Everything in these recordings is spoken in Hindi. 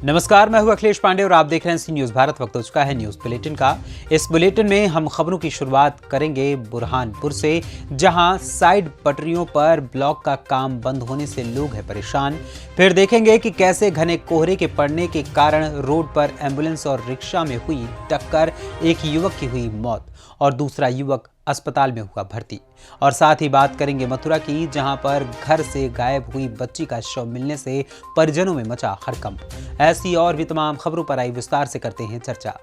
नमस्कार, मैं हूं अखिलेश पांडे और आप देख रहे हैं सी न्यूज़ भारत। वक्त हो चुका है न्यूज़ बुलेटिन का। इस बुलेटिन में हम खबरों की शुरुआत करेंगे बुरहानपुर से, जहां साइड पटरियों पर ब्लॉक का काम बंद होने से लोग हैं परेशान। फिर देखेंगे कि कैसे घने कोहरे के पड़ने के कारण रोड पर एम्बुलेंस और रिक्शा में हुई टक्कर, एक युवक की हुई मौत और दूसरा युवक अस्पताल में हुआ भर्ती। और साथ ही बात करेंगे मथुरा की, जहां पर घर से गायब हुई बच्ची का शव मिलने से परिजनों में मचा हड़कंप। ऐसी और भी तमाम खबरों पर आई विस्तार से करते हैं चर्चा।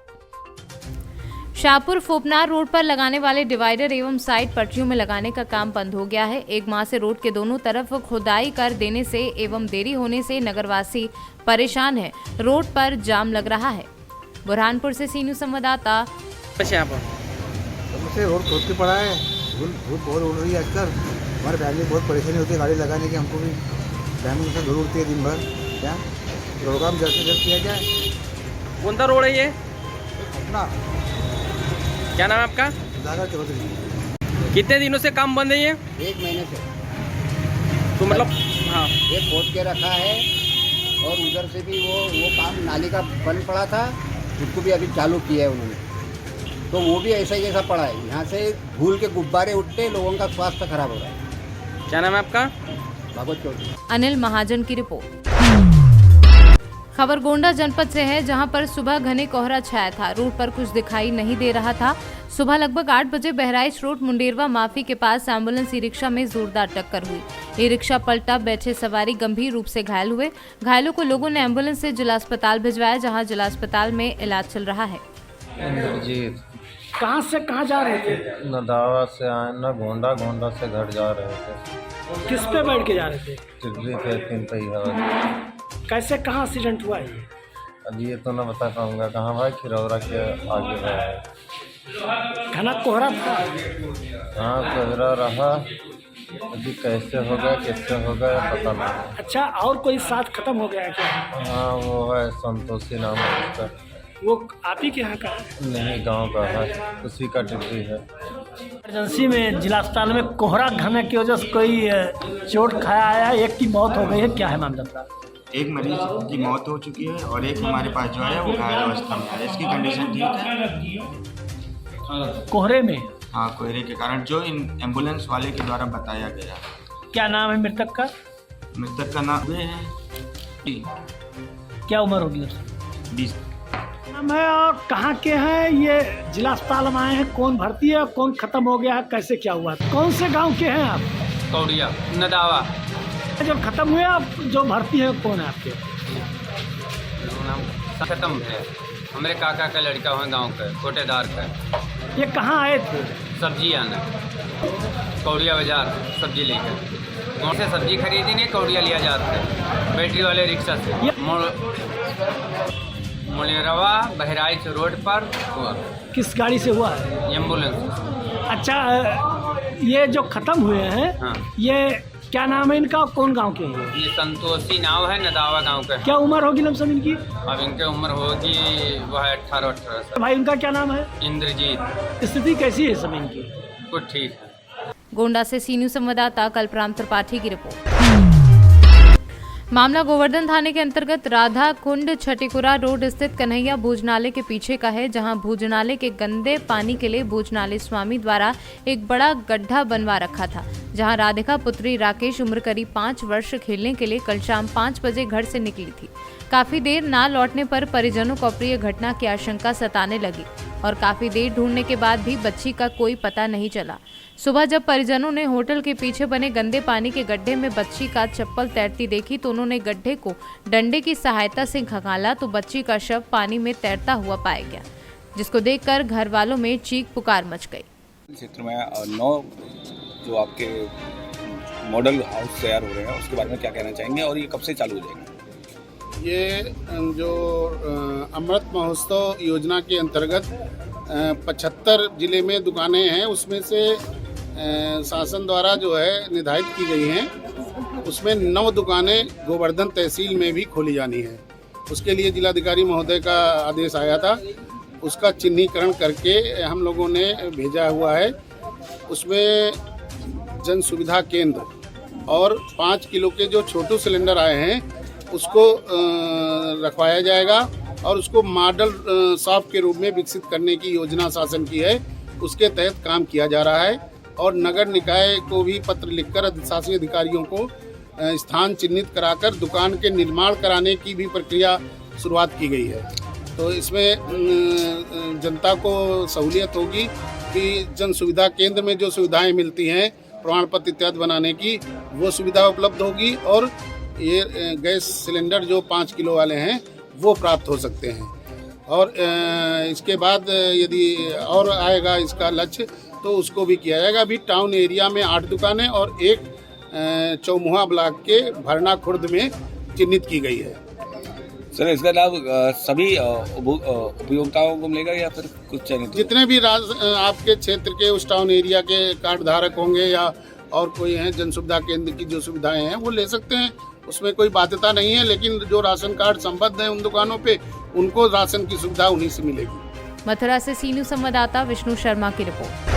शाहपुर फोपनार रोड पर लगाने वाले डिवाइडर एवं साइड पटरियों में लगाने का काम बंद हो गया है। एक माह से रोड के दोनों तरफ खुदाई कर देने से एवं देरी होने से नगरवासी परेशान है। रोड पर जाम लग रहा है। बुरहानपुर से सी न्यूज़ संवाददाता। से रोड खोद के पड़ा है, धूल बहुत उड़ रही है। अक्सर हमारे फैमिली बहुत परेशानी होती है गाड़ी लगाने की, हमको भी फैमिली से धूल उड़ती है दिन भर। क्या रोड काम जल्द से जल्द किया जाए। कौन सा रोड है ये? अपना क्या नाम है आपका? दादा चौधरी। कितने दिनों से काम बंद है ये? 1 महीने से तो मतलब हाँ, ये खोद के रखा है और उधर से भी वो काम नाली का बंद पड़ा था, उसको भी अभी चालू किया है उन्होंने, तो वो भी ऐसा ही जैसा पड़ा है। यहाँ से धूल के गुब्बारे उठते, लोगों का स्वास्थ्य खराब हो रहा है। क्या नाम है आपका? भागवत चौधरी। अनिल महाजन की रिपोर्ट। खबर गोंडा जनपद से है, जहां पर सुबह घने कोहरा छाया था। रोड पर कुछ दिखाई नहीं दे रहा था। सुबह लगभग 8 बजे बहराइच रोड मुंडेरवा माफी के पास एम्बुलेंस ई रिक्शा में जोरदार टक्कर हुई। ये रिक्शा पलटा, बैठे सवारी गंभीर रूप से घायल हुए। घायलों को लोगों ने एम्बुलेंस से जिला अस्पताल भिजवाया, जहाँ जिला अस्पताल में इलाज चल रहा है। इंद्रजीत कहाँ से कहाँ जा रहे थे? नदावा से आए न गोंडा, गोंडा से घर जा रहे थे। किस पे बैठ के जा रहे थे? टिकरी थे 3 पहिया। कैसे कहाँ एक्सीडेंट हुआ ये? अब ये तो ना बता पाऊँगा कहाँ भाई, खिरौरा के आगे है। घना कोहरा था। हाँ कोहरा रहा, अभी कैसे हो गया कैसे हो गया पता नहीं। अच्छा, और कोई साथ खत्म हो गया क्या? हाँ वो है संतोषी नाम है उसका। वो आप ही के यहाँ का है? नहीं गांव का है, उसी का टिकरी है। इमरजेंसी में जिला अस्पताल में कोहरा घना की वजह से कोई चोट खाया आया, एक की मौत हो गई है। क्या है मामला था? एक मरीज की मौत हो चुकी है और एक हमारे पास जो है वो घायल अवस्था में है। इसकी कंडीशन ठीक है। कोहरे में? हाँ, कोहरे के कारण जो इन एम्बुलेंस वाले के द्वारा बताया गया। क्या नाम है मृतक का? मृतक का नाम वे है। क्या उम्र होगी उसकी? 20। नाम है और कहाँ के हैं ये? जिला अस्पताल में आए हैं, कौन भर्ती है, कौन खत्म हो गया है, कैसे क्या हुआ? कौन से गाँव के हैं आप? कौड़िया नदावा। जो खत्म हुए आप जो भर्ती है कौन है आपके? नाम खत्म है, हमारे काका का लड़का है गांव का, कोटेदार का। ये कहाँ आए थे? सब्जी आना कौड़िया बाजार सब्जी लेकर। कौन से सब्जी खरीदने कौड़िया लिया जाता है बैटरी वाले रिक्शा से। मुंडेरवा बहराइच रोड पर हुआ। किस गाड़ी से हुआ है? एम्बुलेंस। अच्छा, ये जो खत्म हुए हैं, हाँ। ये क्या नाम है इनका, कौन गांव के हैं? ये संतोषी नाव है, नदावा गांव का। क्या उम्र होगी लमसम इनकी? अब इनकी उम्र होगी वह 18 साल। भाई उनका क्या नाम है? इंद्रजीत। स्थिति कैसी है समय इनकी? कुछ ठीक है। गोंडा से सी न्यूज़ संवाददाता कल्पराम त्रिपाठी की रिपोर्ट। मामला गोवर्धन थाने के अंतर्गत राधा कुंड छठीकुरा रोड स्थित कन्हैया भोजनालय के पीछे का है, जहां भोजनालय के गंदे पानी के लिए भोजनालय स्वामी द्वारा एक बड़ा गड्ढा बनवा रखा था, जहां राधिका पुत्री राकेश उम्र करीब 5 वर्ष खेलने के लिए कल शाम 5 बजे घर से निकली थी। काफी देर ना लौटने पर परिजनों को अप्रिय घटना की आशंका सताने लगी और काफी देर ढूंढने के बाद भी बच्ची का कोई पता नहीं चला। सुबह जब परिजनों ने होटल के पीछे बने गंदे पानी के गड्ढे में बच्ची का चप्पल तैरती देखी तो उन्होंने गड्ढे को डंडे की सहायता से खंगाला तो बच्ची का शव पानी में तैरता हुआ पाया गया, जिसको देखकर घर वालों में चीख पुकार मच गई। क्षेत्र में 9 जो आपके मॉडल हाउस तैयार हो रहे हैं उसके बारे में क्या कहना चाहेंगे और ये कब से चालू हो जाएंगे? ये जो अमृत महोत्सव योजना के अंतर्गत 75 जिले में दुकानें हैं, उसमें से शासन द्वारा जो है निर्धारित की गई हैं, उसमें 9 दुकानें गोवर्धन तहसील में भी खोली जानी है। उसके लिए जिलाधिकारी महोदय का आदेश आया था, उसका चिन्हीकरण करके हम लोगों ने भेजा हुआ है। उसमें जन सुविधा केंद्र और 5 किलो के जो छोटू सिलेंडर आए हैं उसको रखवाया जाएगा और उसको मॉडल शॉप के रूप में विकसित करने की योजना शासन की है। उसके तहत काम किया जा रहा है और नगर निकाय को भी पत्र लिखकर शासकीय अधिकारियों को स्थान चिन्हित कराकर दुकान के निर्माण कराने की भी प्रक्रिया शुरुआत की गई है। तो इसमें जनता को सहूलियत होगी कि जन सुविधा केंद्र में जो सुविधाएं मिलती हैं प्रमाण पत्र इत्यादि बनाने की, वो सुविधा उपलब्ध होगी और ये गैस सिलेंडर जो 5 किलो वाले हैं वो प्राप्त हो सकते हैं। और इसके बाद यदि और आएगा इसका लक्ष्य तो उसको भी किया जाएगा। अभी टाउन एरिया में 8 दुकानें और एक चौमुहा ब्लॉक के भरना खुर्द में चिन्हित की गई है। सर, इसका लाभ सभी उपयोक्ताओं को मिलेगा या फिर कुछ चयनित? जितने भी आपके क्षेत्र के उस टाउन एरिया के कार्ड धारक होंगे या और कोई हैं जन सुविधा केंद्र की जो सुविधाएं हैं वो ले सकते हैं, उसमें कोई बाध्यता नहीं है। लेकिन जो राशन कार्ड संबद्ध हैं उन दुकानों पे, उनको राशन की सुविधा उन्हीं से मिलेगी। मथुरा से सीनू संवाददाता विष्णु शर्मा की रिपोर्ट।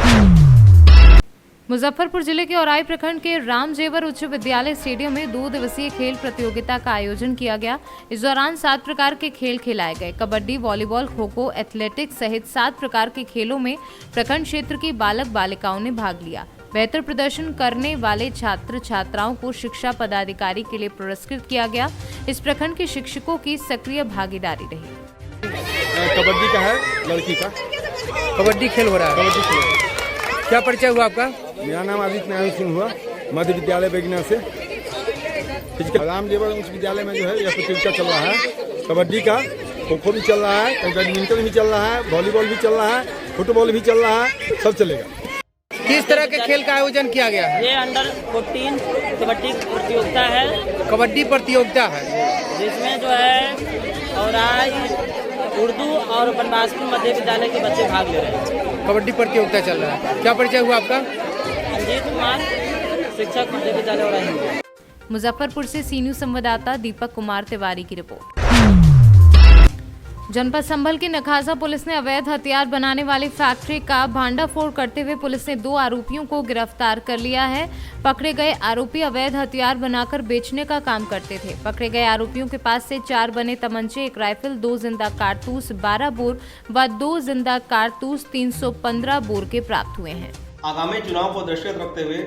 मुजफ्फरपुर जिले के औराई प्रखंड के रामजेवर उच्च विद्यालय स्टेडियम में 2 दिवसीय खेल प्रतियोगिता का आयोजन किया गया। इस दौरान 7 प्रकार के खेल खिलाए गए। कबड्डी, वॉलीबॉल, खो खो, एथलेटिक्स सहित 7 प्रकार के खेलों में प्रखंड क्षेत्र की बालक बालिकाओं ने भाग लिया। बेहतर प्रदर्शन करने वाले छात्र छात्राओं को शिक्षा पदाधिकारी के लिए पुरस्कृत किया गया। इस प्रखंड के शिक्षकों की सक्रिय भागीदारी रही। कबड्डी का है, लड़की का कबड्डी खेल हो रहा है। कबड्डी खेल। क्या परिचय हुआ आपका? मेरा नाम आदित्य नारायण सिंह हुआ, मध्य विद्यालय बेगना से। रामजेवर उच्च विद्यालय में जो है यह प्रतियोगिता चल रहा है। कबड्डी का, खो खो भी चल रहा है, बैडमिंटन भी चल रहा है, वॉलीबॉल भी चल रहा है, फुटबॉल भी चल रहा है, सब चलेगा। किस तरह के खेल का आयोजन किया गया है? ये अंडर 14 कबड्डी प्रतियोगिता है। कबड्डी प्रतियोगिता है जिसमें जो है औराई, उर्दू और बनवासपुर मध्य विद्यालय के बच्चे भाग ले रहे हैं। कबड्डी प्रतियोगिता चल रहा है। क्या परिचय हुआ आपका? अजीत कुमार, शिक्षक मध्य विद्यालय औराई। मुजफ्फरपुर से सीनू संवाददाता दीपक कुमार तिवारी की रिपोर्ट। जनपद संभल की नखासा पुलिस ने अवैध हथियार बनाने वाली फैक्ट्री का भांडाफोड़ करते हुए पुलिस ने 2 आरोपियों को गिरफ्तार कर लिया है। पकड़े गए आरोपी अवैध हथियार बनाकर बेचने का काम करते थे। पकड़े गए आरोपियों के पास से 4 बने तमंचे, 1 राइफल, 2 जिंदा कारतूस, 12 बोर व 2 जिंदा कारतूस 315 बोर के प्राप्त हुए हैं। आगामी चुनाव को दृष्टिगत रखते हुए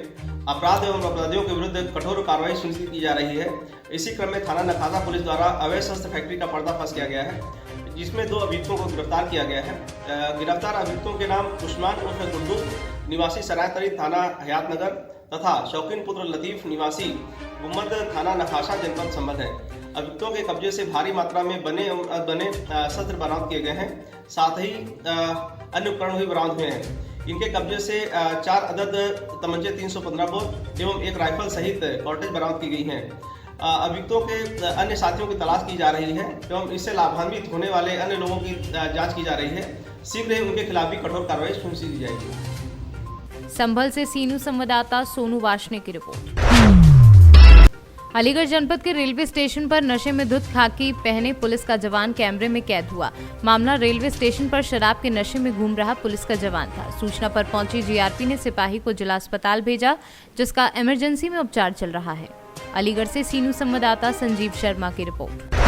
अपराध एवं अपराधियों के विरुद्ध कठोर कार्रवाई सुनिश्चित की जा रही है। इसी क्रम में थाना नखासा पुलिस द्वारा अवैध शस्त्र फैक्ट्री का पर्दाफाश किया गया है, जिसमें 2 अभियुक्तों को गिरफ्तार किया गया है। गिरफ्तार अभियुक्तों के नाम उस्मान उर्फ गुड्डू निवासी सरायतरी थाना हयातनगर तथा शौकीन पुत्र लतीफ निवासी गुम्मद थाना नखासा जनपद संभल है। अभियुक्तों के कब्जे से भारी मात्रा में बने शस्त्र बरामद किए गए हैं, साथ ही अन्य उपकरण भी बरामद हुए हैं। इनके कब्जे से 4 अदद तमंचे, 315 बोर एवं 1 राइफल सहित कॉर्टेज बरामद की गई हैं। अभियुक्तों के अन्य साथियों की तलाश की जा रही है एवं इससे लाभान्वित होने वाले अन्य लोगों की जांच की जा रही है। शीघ्र ही उनके खिलाफ भी कठोर कार्रवाई सुनिश्चित की जाएगी। संभल से सीनू संवाददाता सोनू वाशने की रिपोर्ट। अलीगढ़ जनपद के रेलवे स्टेशन पर नशे में धुत खाकी पहने पुलिस का जवान कैमरे में कैद हुआ। मामला रेलवे स्टेशन पर शराब के नशे में घूम रहा पुलिस का जवान था। सूचना पर पहुंची जीआरपी ने सिपाही को जिला अस्पताल भेजा, जिसका इमरजेंसी में उपचार चल रहा है। अलीगढ़ से सीनू संवाददाता संजीव शर्मा की रिपोर्ट।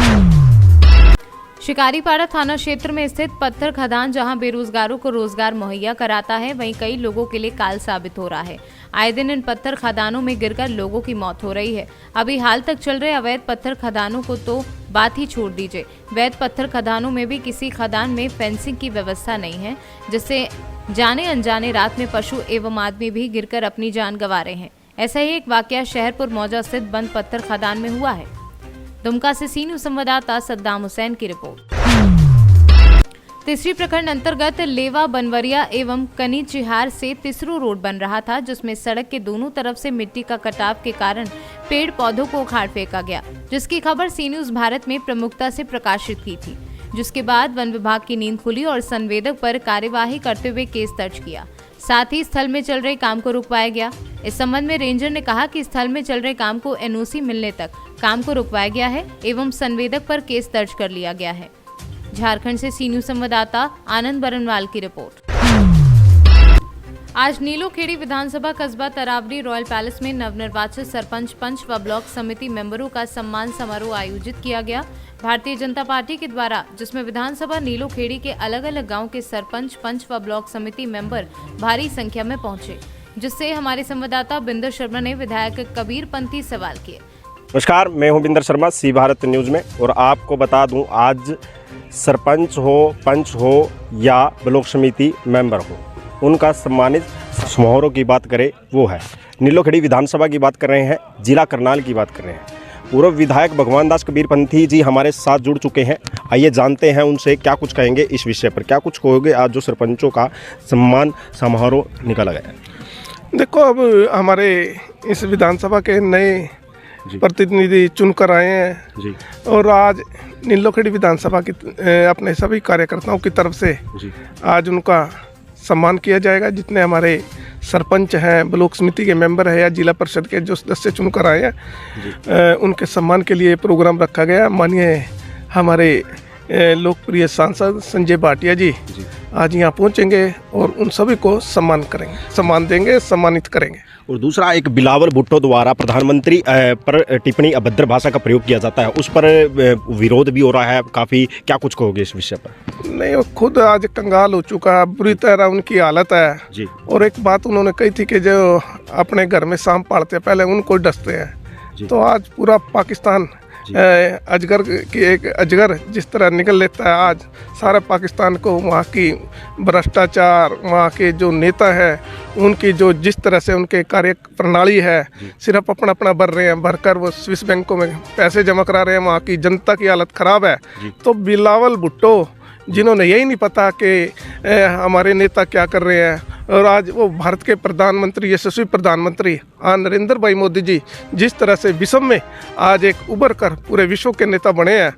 शिकारीपाड़ा थाना क्षेत्र में स्थित पत्थर खदान जहां बेरोजगारों को रोजगार मुहैया कराता है, वहीं कई लोगों के लिए काल साबित हो रहा है। आए दिन इन पत्थर खदानों में गिरकर लोगों की मौत हो रही है। अभी हाल तक चल रहे अवैध पत्थर खदानों को तो बात ही छोड़ दीजिए, वैध पत्थर खदानों में भी किसी खदान में फेंसिंग की व्यवस्था नहीं है, जिससे जाने अनजाने रात में पशु एवं आदमी भी गिरकर अपनी जान गंवा रहे हैं। ऐसा ही एक वाकया शहरपुर मौजा स्थित बंद पत्थर खदान में हुआ है। दुमका से सीनू संवाददाता सद्दाम हुसैन की रिपोर्ट। तीसरी प्रखंड अंतर्गत लेवा बनवरिया एवं कनी चिहार से तिसरू रोड बन रहा था, जिसमें सड़क के दोनों तरफ से मिट्टी का कटाव के कारण पेड़ पौधों को उखाड़ फेंका गया, जिसकी खबर सी न्यूज़ भारत में प्रमुखता से प्रकाशित की थी। जिसके बाद वन विभाग की नींद खुली और संवेदक पर कार्यवाही करते हुए केस दर्ज किया। साथ ही स्थल में चल रहे काम को रुकवाया गया। इस संबंध में रेंजर ने कहा कि स्थल में चल रहे काम को एनओसी मिलने तक काम को रुकवाया गया है एवं संवेदक पर केस दर्ज कर लिया गया है। झारखंड से सी न्यूज़ संवाददाता आनंद बरनवाल की रिपोर्ट। आज नीलोखेड़ी विधानसभा कस्बा तरावरी रॉयल पैलेस में नवनिर्वाचित सरपंच, पंच व ब्लॉक समिति मेंबरों का सम्मान समारोह आयोजित किया गया। भारतीय जनता पार्टी के द्वारा, जिसमें विधानसभा नीलोखेड़ी के अलग अलग गांव के सरपंच, पंच व ब्लॉक समिति मेंबर भारी संख्या में पहुंचे, जिससे हमारे संवाददाता बिंदर शर्मा ने विधायक कबीर पंथी सवाल किए। नमस्कार, मैं हूं बिंदर शर्मा सी भारत न्यूज़ में, और आपको बता दूं आज सरपंच हो, पंच हो या ब्लॉक समिति मेंबर हो, उनका सम्मानित समारोह की बात करें वो है नीलोखेड़ी विधानसभा की बात कर रहे हैं, जिला करनाल की बात कर रहे हैं। पूर्व विधायक भगवान दास कबीर पंथी जी हमारे साथ जुड़ चुके हैं। आइए जानते हैं उनसे क्या कुछ कहेंगे इस विषय पर, क्या कुछ कहोगे आज जो सरपंचों का सम्मान समारोह निकाला गया है। देखो, अब हमारे इस विधानसभा के नए प्रतिनिधि चुनकर आए हैं जी, और आज नीलोखेड़ी विधानसभा की अपने सभी कार्यकर्ताओं की तरफ से आज उनका सम्मान किया जाएगा। जितने हमारे सरपंच हैं, ब्लॉक समिति के मेंबर हैं या जिला परिषद के जो सदस्य चुनकर आए हैं, उनके सम्मान के लिए प्रोग्राम रखा गया। माननीय हमारे लोकप्रिय सांसद संजय भाटिया जी आज यहाँ पहुँचेंगे और उन सभी को सम्मान करेंगे, सम्मान देंगे, सम्मानित करेंगे। और दूसरा, एक बिलावल भुट्टो द्वारा प्रधानमंत्री पर टिप्पणी अभद्र भाषा का प्रयोग किया जाता है, उस पर विरोध भी हो रहा है काफ़ी, क्या कुछ कहोगे इस विषय पर। नहीं, वो खुद आज कंगाल हो चुका है, बुरी तरह उनकी हालत है जी। और एक बात उन्होंने कही थी कि जो अपने घर में सांप पालते हैं पहले उनको डसते हैं, तो आज पूरा पाकिस्तान अजगर की एक अजगर जिस तरह निकल लेता है, आज सारा पाकिस्तान को वहाँ की भ्रष्टाचार, वहाँ के जो नेता है उनकी जो जिस तरह से उनके कार्य प्रणाली है, सिर्फ अपना अपना भर रहे हैं, भरकर वो स्विस बैंकों में पैसे जमा करा रहे हैं, वहाँ की जनता की हालत ख़राब है। तो बिलावल भुट्टो जिन्होंने यही नहीं पता कि हमारे नेता क्या कर रहे हैं, और आज वो भारत के प्रधानमंत्री, यशस्वी प्रधानमंत्री नरेंद्र भाई मोदी जी जिस तरह से विश्व में आज एक उभर कर पूरे विश्व के नेता बने हैं,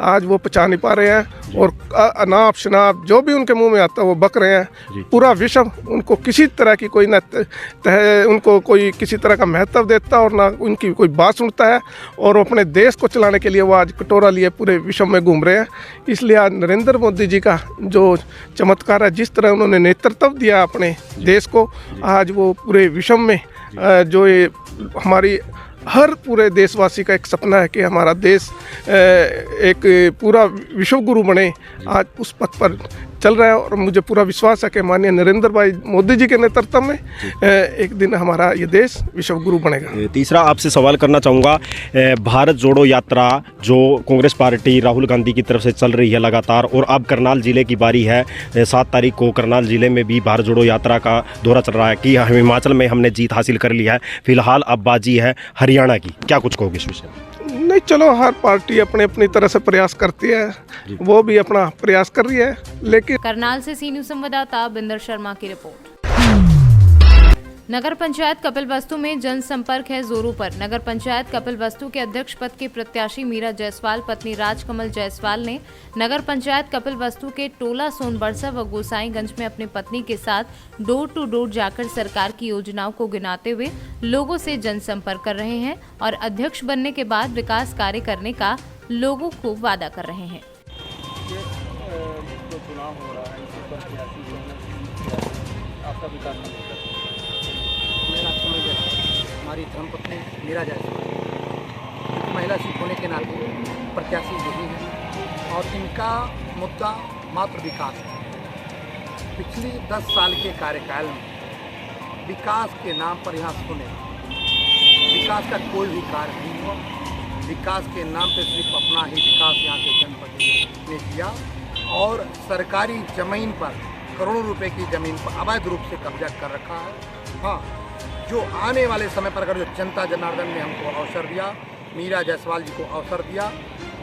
आज वो पहचान नहीं पा रहे हैं और अनाप शनाप जो भी उनके मुंह में आता है वो बक रहे हैं। पूरा विश्व उनको किसी तरह की कोई उनको कोई किसी तरह का महत्व देता और ना उनकी कोई बात सुनता है, और अपने देश को चलाने के लिए वो आज कटोरा लिए पूरे विश्व में घूम रहे हैं। इसलिए आज नरेंद्र मोदी जी का जो चमत्कार है, जिस तरह उन्होंने नेतृत्व दिया अपने देश को, आज वो पूरे विश्व में जो ये हमारी हर पूरे देशवासी का एक सपना है कि हमारा देश एक पूरा विश्व गुरु बने, आज उस पथ पर चल रहा है। और मुझे पूरा विश्वास है कि माननीय नरेंद्र भाई मोदी जी के नेतृत्व में एक दिन हमारा ये देश विश्व गुरु बनेगा। तीसरा, आपसे सवाल करना चाहूँगा, भारत जोड़ो यात्रा जो कांग्रेस पार्टी राहुल गांधी की तरफ से चल रही है लगातार, और अब करनाल जिले की बारी है, 7 तारीख को करनाल जिले में भी भारत जोड़ो यात्रा का दौरा चल रहा है कि हिमाचल में हमने जीत हासिल कर ली है, फिलहाल अब बाजी है हरियाणा की, क्या कुछ कहोगे इस विषय में। नहीं, चलो, हर पार्टी अपने अपनी तरह से प्रयास करती है, वो भी अपना प्रयास कर रही है, लेकिन करनाल से सी न्यूज़ संवाददाता बिंदर शर्मा की रिपोर्ट। नगर पंचायत कपिलवस्तु में जनसंपर्क है जोरों पर। नगर पंचायत कपिलवस्तु के अध्यक्ष पद के प्रत्याशी मीरा जायसवाल पत्नी राजकमल जायसवाल ने नगर पंचायत कपिलवस्तु के टोला सोनबरसा व गोसाईगंज में अपनी पत्नी के साथ डोर टू डोर जाकर सरकार की योजनाओं को गिनाते हुए लोगों से जनसंपर्क कर रहे हैं और अध्यक्ष बनने के बाद विकास कार्य करने का लोगों को वादा कर रहे हैं। हमारी धर्मपत्नी मीरा जायसवाल महिला सीट होने के नाते प्रत्याशी यही है और इनका मुद्दा मात्र विकास है। पिछले 10 साल के कार्यकाल में विकास के नाम पर यहाँ सुने, विकास का कोई भी कार्य नहीं हुआ। विकास के नाम पे सिर्फ अपना ही विकास यहाँ के जनप्रतिनिधियों ने किया और सरकारी जमीन पर करोड़ों रुपए की जमीन पर अवैध रूप से कब्जा कर रखा है। हाँ, जो आने वाले समय पर अगर जो जनता जनार्दन ने हमको अवसर दिया, मीरा जायसवाल जी को अवसर दिया,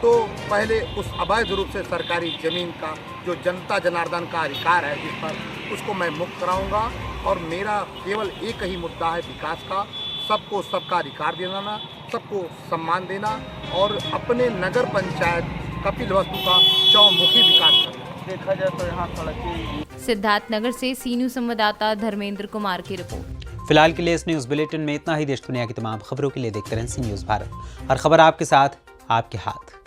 तो पहले उस अवैध रूप से सरकारी ज़मीन का जो जनता जनार्दन का अधिकार है जिस पर, उसको मैं मुक्त कराऊंगा। और मेरा केवल एक ही मुद्दा है विकास का, सबको सबका अधिकार दिलाना, सबको सम्मान देना और अपने नगर पंचायत कपिलवस्तु का चौमुखी विकास करना। देखा जाए तो यहाँ सड़क सिद्धार्थ नगर से सी न्यूज़ संवाददाता धर्मेंद्र कुमार की रिपोर्ट। फिलहाल के लिए इस न्यूज़ बुलेटिन में इतना ही। देश दुनिया की तमाम खबरों के लिए देखते रहें सी न्यूज़ भारत। हर खबर आपके साथ, आपके हाथ।